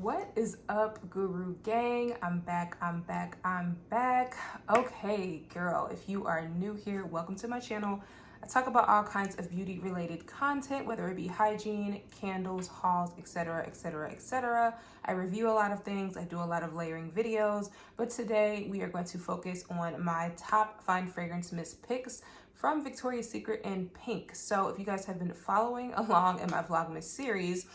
What is up, Guru Gang? I'm back. Okay, girl, if you are new here, welcome to my channel. I talk about all kinds of beauty related content, whether it be hygiene, candles, hauls, etc, etc, etc. I review a lot of things. I do a lot of layering videos, but today we are going to focus on my top fine fragrance mist picks from Victoria's Secret in pink. So if you guys have been following along in my Vlogmas series,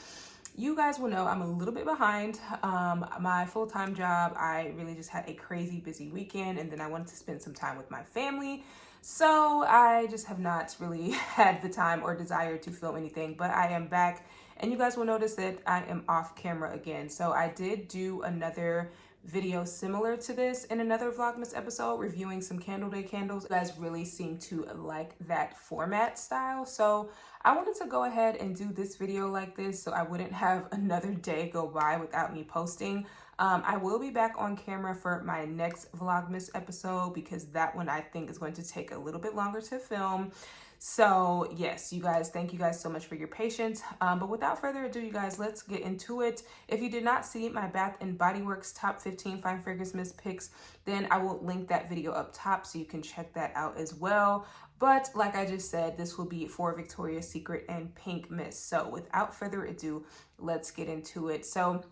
you guys will know I'm a little bit behind. My full-time job, I really just had a crazy busy weekend, and then I wanted to spend some time with my family. So I just have not really had the time or desire to film anything, but I am back, and you guys will notice that I am off camera again. So I did do another video similar to this in another Vlogmas episode reviewing some candle day candles. You guys really seem to like that format style, so I wanted to go ahead and do this video like this so I wouldn't have another day go by without me posting. I will be back on camera for my next Vlogmas episode because that one I think is going to take a little bit longer to film. So yes, you guys, thank you guys so much for your patience. But without further ado, you guys, let's get into it. If you did not see my Bath & Body Works top 15 fine fragrance mist picks, then I will link that video up top so you can check that out as well. But like I just said, this will be for Victoria's Secret and pink mist. So without further ado, let's get into it. So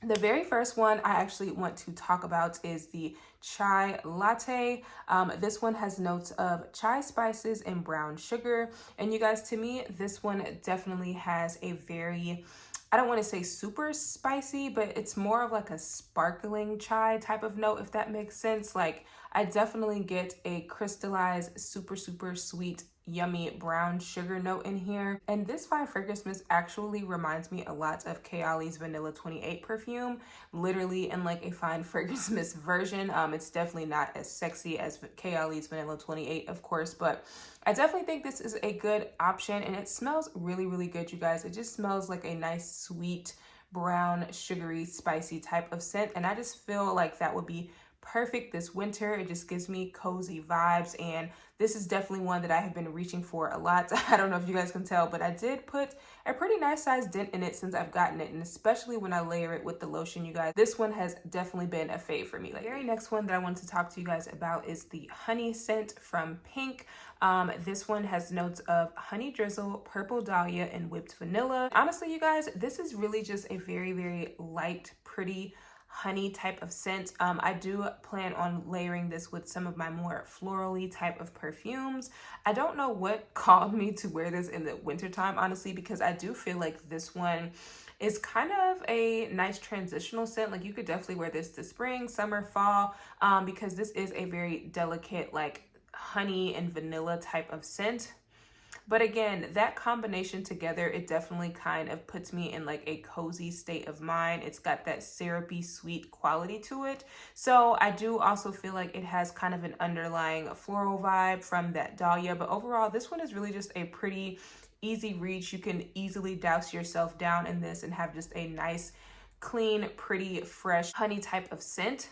the very first one I actually want to talk about is the chai latte. This one has notes of chai spices and brown sugar. And you guys, to me, this one definitely has a very, I don't want to say super spicy, but it's more of like a sparkling chai type of note, if that makes sense. Like, I definitely get a crystallized, super sweet, yummy brown sugar note in here. And this fine fragrance mist actually reminds me a lot of Kayali's Vanilla 28 perfume, literally in like a fine fragrance mist version. It's definitely not as sexy as Kayali's Vanilla 28, of course, but I definitely think this is a good option, and it smells really good, you guys. It just smells like a nice, sweet, brown, sugary, spicy type of scent, and I just feel like that would be perfect this winter. It just gives me cozy vibes, and this is definitely one that I have been reaching for a lot. I don't know if you guys can tell, but I did put a pretty nice sized dent in it since I've gotten it, and especially when I layer it with the lotion, you guys, this one has definitely been a fave for me. Like, the very next one that I want to talk to you guys about is the honey scent from pink. This one has notes of honey drizzle, purple dahlia, and whipped vanilla. Honestly, you guys, this is really just a very light, pretty honey type of scent. I do plan on layering this with some of my more florally type of perfumes. I don't know what called me to wear this in the wintertime, honestly, because I do feel like this one is kind of a nice transitional scent. Like, you could definitely wear this to spring, summer, fall, because this is a very delicate, like, honey and vanilla type of scent. But again, that combination together, it definitely kind of puts me in like a cozy state of mind. It's got that syrupy sweet quality to it. So I do also feel like it has kind of an underlying floral vibe from that dahlia. But overall, this one is really just a pretty easy reach. You can easily douse yourself down in this and have just a nice, clean, pretty, fresh honey type of scent.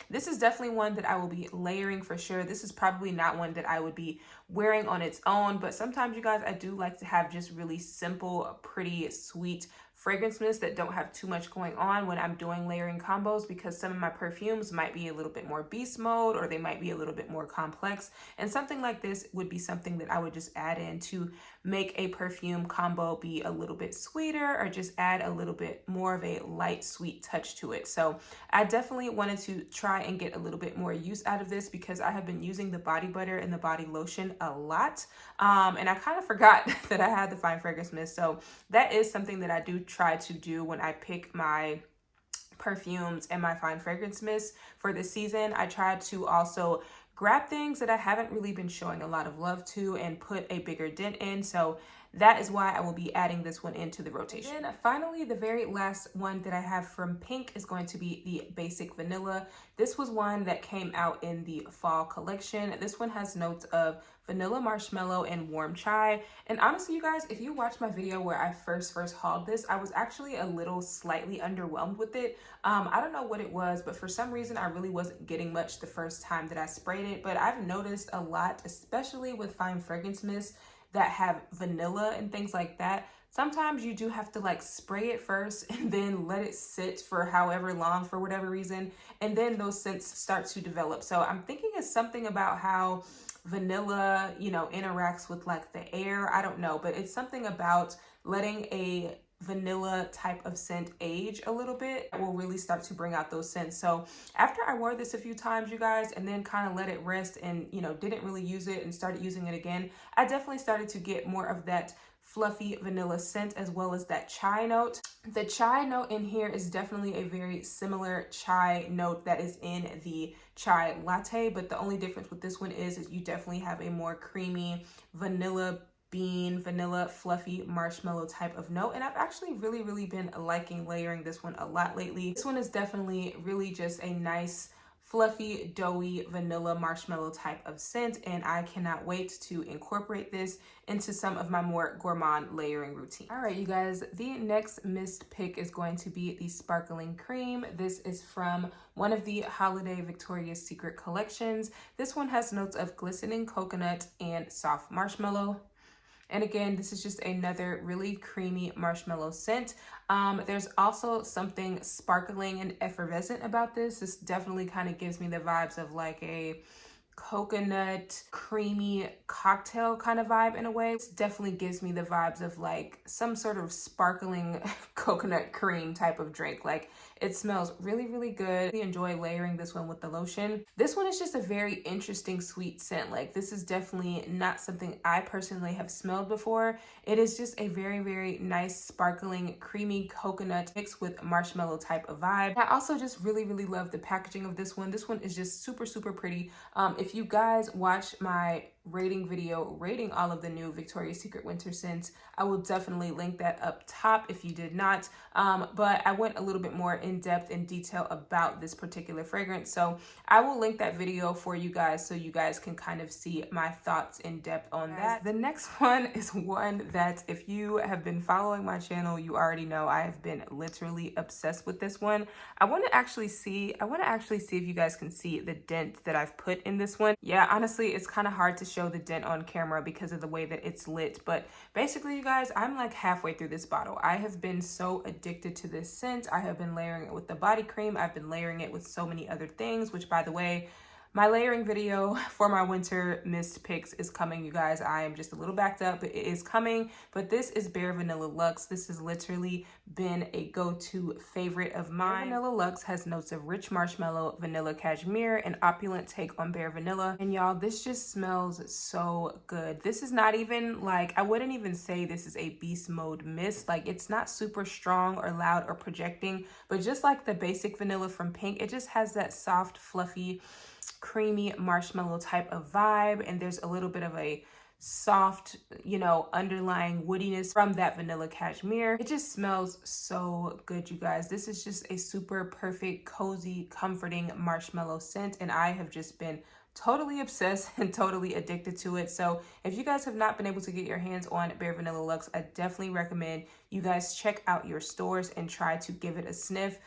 This is definitely one that I will be layering for sure. This is probably not one that I would be wearing on its own, but sometimes, you guys, I do like to have just really simple, pretty, sweet fragrance mists that don't have too much going on when I'm doing layering combos, because some of my perfumes might be a little bit more beast mode, or they might be a little bit more complex, and something like this would be something that I would just add in to make a perfume combo be a little bit sweeter, or just add a little bit more of a light sweet touch to it. So I definitely wanted to try and get a little bit more use out of this, because I have been using the body butter and the body lotion a lot, and I kind of forgot that I had the fine fragrance mist. So that is something that I do try to do when I pick my perfumes and my fine fragrance mist for this season. I try to also grab things that I haven't really been showing a lot of love to and put a bigger dent in. So that is why I will be adding this one into the rotation. And finally, the very last one that I have from pink is going to be the basic vanilla. This was one that came out in the fall collection. This one has notes of vanilla marshmallow and warm chai. And honestly, you guys, if you watched my video where I first hauled this, I was actually a little slightly underwhelmed with it. I don't know what it was, but for some reason I really wasn't getting much the first time that I sprayed it. But I've noticed a lot, especially with fine fragrance mists that have vanilla and things like that, sometimes you do have to like spray it first and then let it sit for however long for whatever reason, and then those scents start to develop. So I'm thinking it's something about how vanilla, you know, interacts with like the air. I don't know, but it's something about letting a vanilla type of scent age a little bit will really start to bring out those scents. So after I wore this a few times, you guys, and then kind of let it rest and, you know, didn't really use it and started using it again, I definitely started to get more of that fluffy vanilla scent as well as that chai note. The chai note in here is definitely a very similar chai note that is in the chai latte, but the only difference with this one is you definitely have a more creamy vanilla bean, vanilla, fluffy marshmallow type of note. And I've actually really been liking layering this one a lot lately. This one is definitely really just a nice fluffy, doughy, vanilla marshmallow type of scent, and I cannot wait to incorporate this into some of my more gourmand layering routine. All right, you guys, the next mist pick is going to be the Sparkling Cream. This is from one of the holiday Victoria's Secret collections. This one has notes of glistening coconut and soft marshmallow. And again, this is just another really creamy marshmallow scent. There's also something sparkling and effervescent about this. This definitely kind of gives me the vibes of like a coconut creamy cocktail kind of vibe in a way. It definitely gives me the vibes of like some sort of sparkling coconut cream type of drink. Like, it smells really good. I enjoy layering this one with the lotion. This one is just a very interesting sweet scent. Like, this is definitely not something I personally have smelled before. It is just a very nice sparkling creamy coconut mixed with marshmallow type of vibe. I also just really love the packaging of this one. This one is just super pretty. If you guys watch my rating video rating all of the new Victoria's Secret winter scents, I will definitely link that up top if you did not. But I went a little bit more in depth and detail about this particular fragrance, so I will link that video for you guys so you guys can kind of see my thoughts in depth on that. The next one is one that if you have been following my channel, you already know I have been literally obsessed with this one. I want to actually see if you guys can see the dent that I've put in this one. Yeah, honestly, it's kind of hard to show the dent on camera because of the way that it's lit, but basically, you guys, I'm like halfway through this bottle. I have been so addicted to this scent. I have been layering it with the body cream. I've been layering it with so many other things, which, by the way, my layering video for my winter mist picks is coming, you guys. I am just a little backed up, but it is coming. But this is Bare Vanilla Luxe. This has literally been a go-to favorite of mine. Bare Vanilla Luxe has notes of rich marshmallow, vanilla cashmere, an opulent take on bare vanilla. And y'all, this just smells so good. This is not even like, I wouldn't even say this is a beast mode mist. Like, it's not super strong or loud or projecting, but just like the basic vanilla from Pink, it just has that soft, fluffy, creamy marshmallow type of vibe, and there's a little bit of a soft, you know, underlying woodiness from that vanilla cashmere. It just smells so good, you guys. This is just a super perfect, cozy, comforting marshmallow scent, and I have just been totally obsessed and totally addicted to it. So if you guys have not been able to get your hands on Bare Vanilla Luxe, I definitely recommend you guys check out your stores and try to give it a sniff.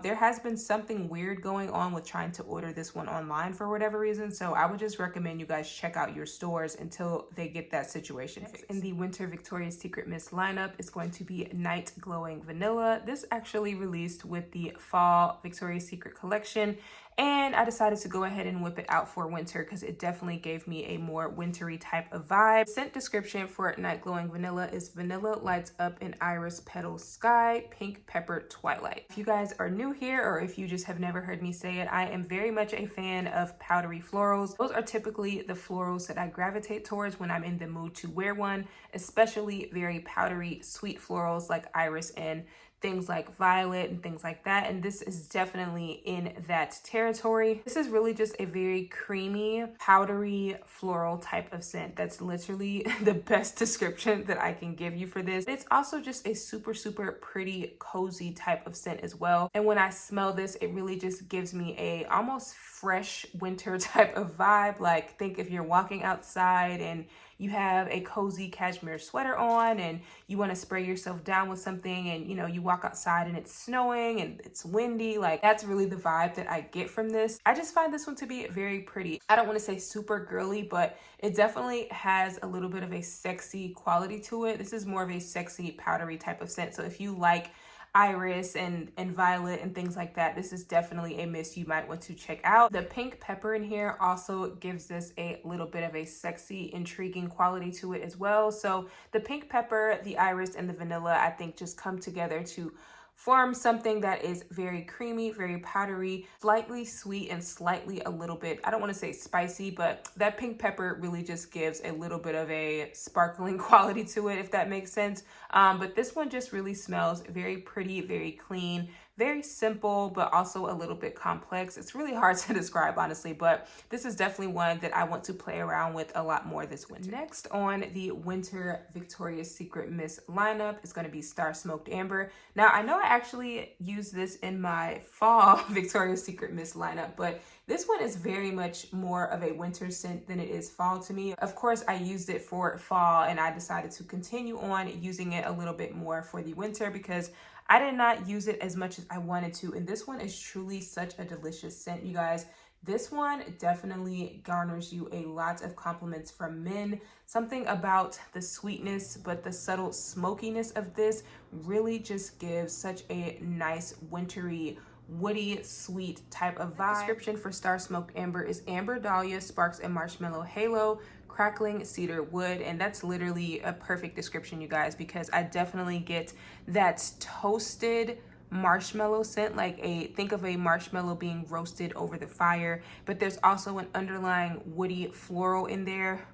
There has been something weird going on with trying to order this one online for whatever reason, so I would just recommend you guys check out your stores until they get that situation fixed. In the winter Victoria's Secret mist lineup is going to be Night Glowing Vanilla. This actually released with the fall Victoria's Secret collection, and I decided to go ahead and whip it out for winter because it definitely gave me a more wintry type of vibe. Scent description for Night Glowing Vanilla is vanilla lights up an iris petal sky, pink pepper twilight. If you guys are new here, or if you just have never heard me say it, I am very much a fan of powdery florals. Those are typically the florals that I gravitate towards when I'm in the mood to wear one, especially very powdery, sweet florals like iris and things like violet and things like that, and this is definitely in that territory. This is really just a very creamy, powdery, floral type of scent. That's literally the best description that I can give you for this. It's also just a super pretty, cozy type of scent as well, and when I smell this, it really just gives me a almost fresh winter type of vibe. Like, think if you're walking outside and you have a cozy cashmere sweater on and you want to spray yourself down with something, and you know, you walk outside and it's snowing and it's windy. Like, that's really the vibe that I get from this. I just find this one to be very pretty. I don't want to say super girly, but it definitely has a little bit of a sexy quality to it. This is more of a sexy powdery type of scent. So if you like iris and violet and things like that, this is definitely a mist you might want to check out. The pink pepper in here also gives this a little bit of a sexy, intriguing quality to it as well. So the pink pepper, the iris, and the vanilla, I think just come together to form something that is very creamy, very powdery, slightly sweet, and slightly a little bit, I don't want to say spicy, but that pink pepper really just gives a little bit of a sparkling quality to it, if that makes sense. But this one just really smells very pretty, very clean, very simple, but also a little bit complex. It's really hard to describe, honestly, but this is definitely one that I want to play around with a lot more this winter. Next on the winter Victoria's Secret mist lineup is going to be Star Smoked Amber. Now, I know I actually used this in my fall Victoria's Secret mist lineup, but this one is very much more of a winter scent than it is fall to me. Of course, I used it for fall and I decided to continue on using it a little bit more for the winter because I did not use it as much as I wanted to. And this one is truly such a delicious scent, you guys. This one definitely garners you a lot of compliments from men. Something about the sweetness, but the subtle smokiness of this really just gives such a nice wintry, woody, sweet type of vibe. The description for Star Smoked Amber is amber dahlia, sparks, and marshmallow halo, crackling cedar wood. And that's literally a perfect description, you guys, because I definitely get that toasted marshmallow scent, like think of a marshmallow being roasted over the fire, but there's also an underlying woody floral in there.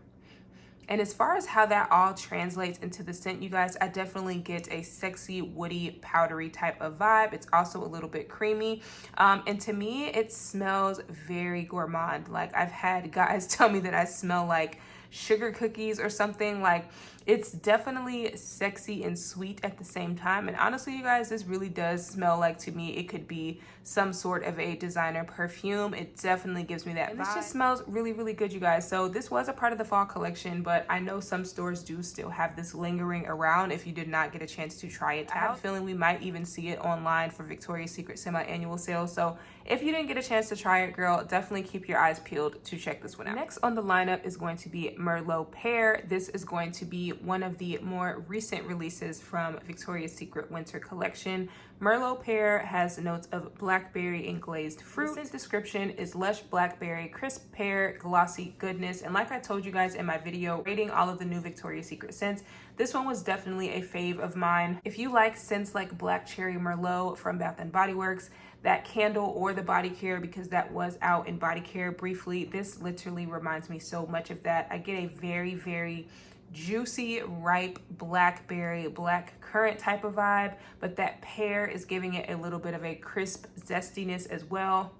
And as far as how that all translates into the scent, you guys, I definitely get a sexy, woody, powdery type of vibe. It's also a little bit creamy. And to me, it smells very gourmand. Like, I've had guys tell me that I smell like sugar cookies or something. Like, it's definitely sexy and sweet at the same time. And honestly, you guys, this really does smell like, to me, it could be some sort of a designer perfume. It definitely gives me that vibe. And this just smells really, really good, you guys. So this was a part of the fall collection, but I know some stores do still have this lingering around if you did not get a chance to try it out. I have a feeling we might even see it online for Victoria's Secret semi-annual sale. So if you didn't get a chance to try it, girl, definitely keep your eyes peeled to check this one out. Next on the lineup is going to be Merlot Pear. This is going to be one of the more recent releases from Victoria's Secret winter collection. Merlot Pear has notes of blackberry and glazed fruit. The scent description is lush blackberry, crisp pear, glossy goodness. And like I told you guys in my video rating all of the new Victoria's Secret scents, this one was definitely a fave of mine. If you like scents like Black Cherry Merlot from Bath & Body Works, that candle, or the body care, because that was out in body care briefly, this literally reminds me so much of that. I get a very, very juicy, ripe blackberry, black currant type of vibe, but that pear is giving it a little bit of a crisp zestiness as well.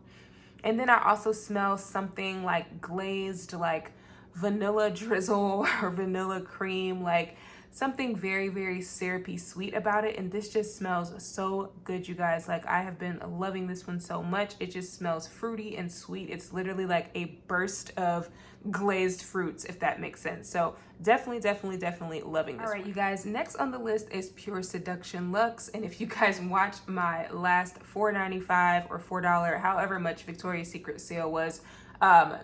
And then I also smell something like glazed, like vanilla drizzle or vanilla cream, like something very, very syrupy sweet about it. And this just smells so good, you guys. Like, I have been loving this one so much. It just smells fruity and sweet. It's literally like a burst of glazed fruits, if that makes sense. So definitely loving this. All right, you guys, next on the list is Pure Seduction Luxe. And if you guys watched my last $4.95 or $4, however much Victoria's Secret sale was,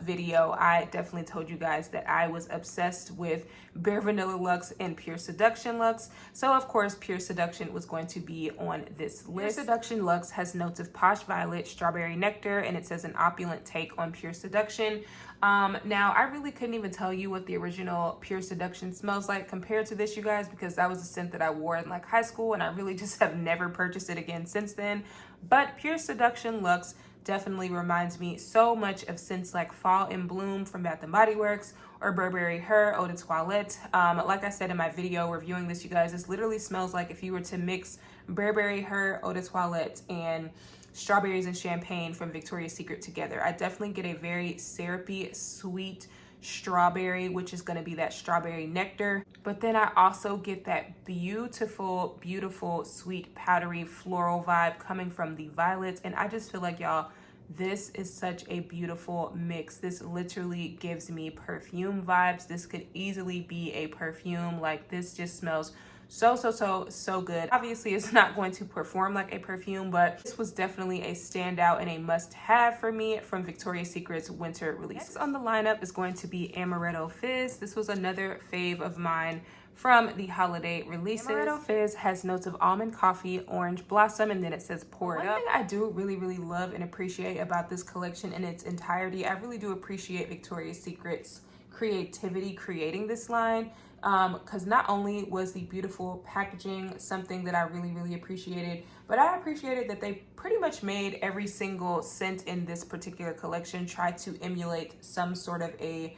video, I definitely told you guys that I was obsessed with Bare Vanilla Luxe and Pure Seduction Luxe. So of course, Pure Seduction was going to be on this list. Pure Seduction Luxe has notes of posh violet, strawberry nectar, and it says an opulent take on Pure Seduction. Now, I really couldn't even tell you what the original Pure Seduction smells like compared to this, you guys, because that was a scent that I wore in like high school, and I really just have never purchased it again since then. But Pure Seduction Luxe definitely reminds me so much of scents like Fall in Bloom from Bath & Body Works or Burberry Her Eau de Toilette. Like I said in my video reviewing this, you guys, this literally smells like if you were to mix Burberry Her Eau de Toilette and Strawberries and Champagne from Victoria's Secret together. I definitely get a very syrupy, sweet strawberry, which is going to be that strawberry nectar. But then I also get that beautiful, beautiful, sweet, powdery, floral vibe coming from the violets. And I just feel like, y'all, This is such a beautiful mix. This literally gives me perfume vibes. This could easily be a perfume. Like, this just smells so good. Obviously, it's not going to perform like a perfume, but this was definitely a standout and a must-have for me from Victoria's Secret's winter release. Next on the lineup is going to be Amaretto Fizz. This was another fave of mine from the holiday releases. Amaretto Fizz has notes of almond coffee, orange blossom, and then it says pour it up. One thing I do really love and appreciate about this collection in its entirety, I really do appreciate Victoria's Secret's creativity creating this line, because not only was the beautiful packaging something that I really appreciated, but I appreciated that they pretty much made every single scent in this particular collection try to emulate some sort of a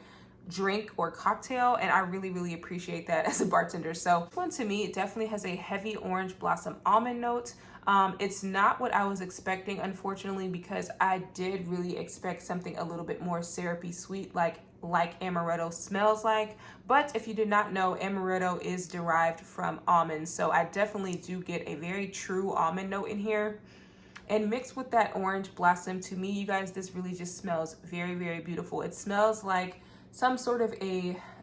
drink or cocktail, and I really appreciate that as a bartender. So this one to me definitely has a heavy orange blossom almond note. It's not what I was expecting, unfortunately, because I did really expect something a little bit more syrupy sweet, like amaretto smells like. But if you did not know, amaretto is derived from almonds, so I definitely do get a very true almond note in here. And mixed with that orange blossom, to me, you guys, this really just smells very beautiful. It smells like some sort of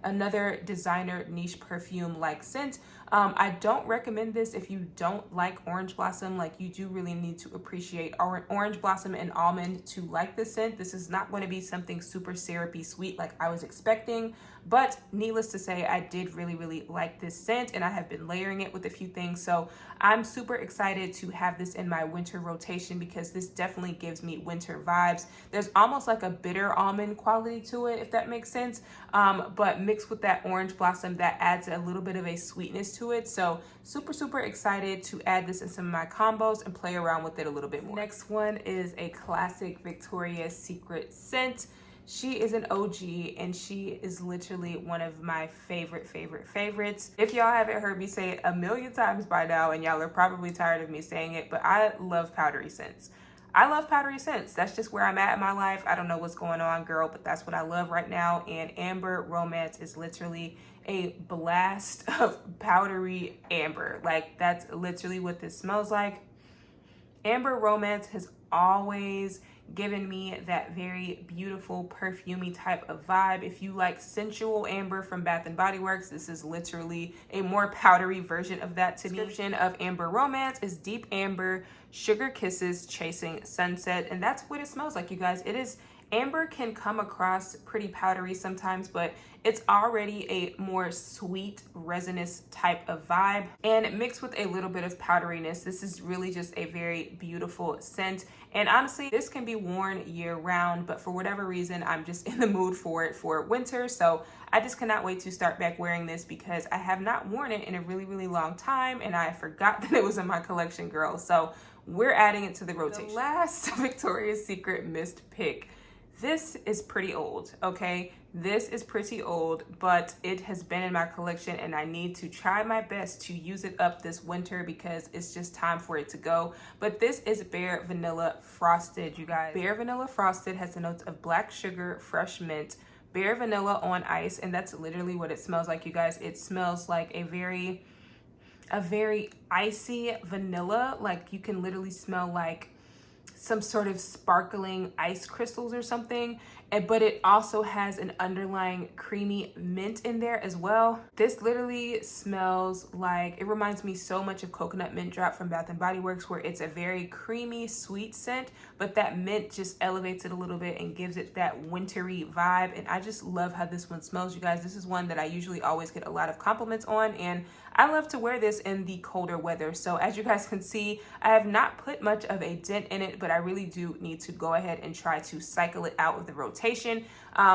another designer niche perfume like scent. I don't recommend this if you don't like orange blossom. Like, you do really need to appreciate orange blossom and almond to like this scent. This is not going to be something super syrupy sweet like I was expecting, but needless to say, I did really like this scent, and I have been layering it with a few things. So I'm super excited to have this in my winter rotation, because this definitely gives me winter vibes. There's almost like a bitter almond quality to it, if that makes sense, but mixed with that orange blossom, that adds a little bit of a sweetness to it. So super excited to add this in some of my combos and play around with it a little bit more. Next one is a classic Victoria's Secret scent. She is an OG, and she is literally one of my favorites. If y'all haven't heard me say it a million times by now, and y'all are probably tired of me saying it, but I love powdery scents. I love powdery scents. That's just where I'm at in my life. I don't know what's going on, girl, but that's what I love right now. And Amber Romance is literally a blast of powdery amber. Like, that's literally what this smells like. Amber Romance has always given me that very beautiful perfumey type of vibe. If you like sensual amber from Bath and Body Works, this is literally a more powdery version of that to me. The description of Amber Romance is deep amber, sugar kisses, chasing sunset, and that's what it smells like, you guys. It is, amber can come across pretty powdery sometimes, but it's already a more sweet, resinous type of vibe, and mixed with a little bit of powderiness, this is really just a very beautiful scent. And honestly, this can be worn year round, but for whatever reason, I'm just in the mood for it for winter. So I just cannot wait to start back wearing this, because I have not worn it in a really long time, and I forgot that it was in my collection, girl. So we're adding it to the rotation. The last Victoria's Secret mist pick. This is pretty old, okay? This is pretty old, but it has been in my collection, and I need to try my best to use it up this winter, because it's just time for it to go. But this is Bare Vanilla Frosted, you guys. Bare Vanilla Frosted has the notes of black sugar, fresh mint, bare vanilla on ice, and that's literally what it smells like, you guys. It smells like a very icy vanilla. Like, you can literally smell like some sort of sparkling ice crystals or something, but it also has an underlying creamy mint in there as well. This literally smells like, it reminds me so much of Coconut Mint Drop from Bath and Body Works, where it's a very creamy, sweet scent, but that mint just elevates it a little bit and gives it that wintry vibe. And I just love how this one smells, you guys. This is one that I usually always get a lot of compliments on, and I love to wear this in the colder weather. So as you guys can see, I have not put much of a dent in it, but I really do need to go ahead and try to cycle it out of the rotation.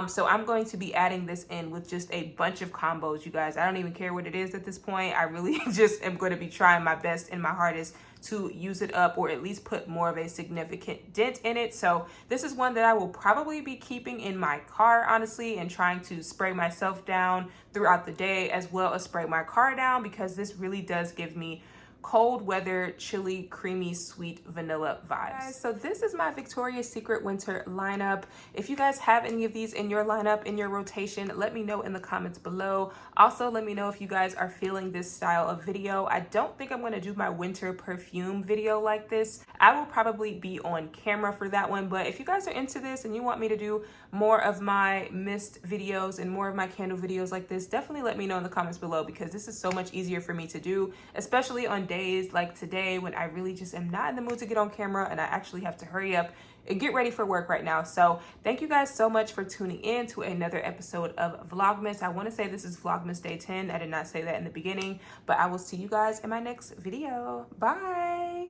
So I'm going to be adding this in with just a bunch of combos, you guys. I don't even care what it is at this point. I really just am going to be trying my best and my hardest to use it up, or at least put more of a significant dent in it. So this is one that I will probably be keeping in my car, honestly, and trying to spray myself down throughout the day, as well as spray my car down, because this really does give me cold weather, chili, creamy, sweet vanilla vibes. Guys, so this is my Victoria's Secret winter lineup. If you guys have any of these in your lineup, in your rotation, let me know in the comments below. Also, let me know if you guys are feeling this style of video. I don't think I'm going to do my winter perfume video like this. I will probably be on camera for that one, but if you guys are into this and you want me to do more of my mist videos and more of my candle videos like this, definitely let me know in the comments below, because this is so much easier for me to do, especially on days like today when I really just am not in the mood to get on camera and I actually have to hurry up and get ready for work right now. So thank you guys so much for tuning in to another episode of Vlogmas. I want to say this is Vlogmas day 10. I did not say that in the beginning, but I will see you guys in my next video. Bye.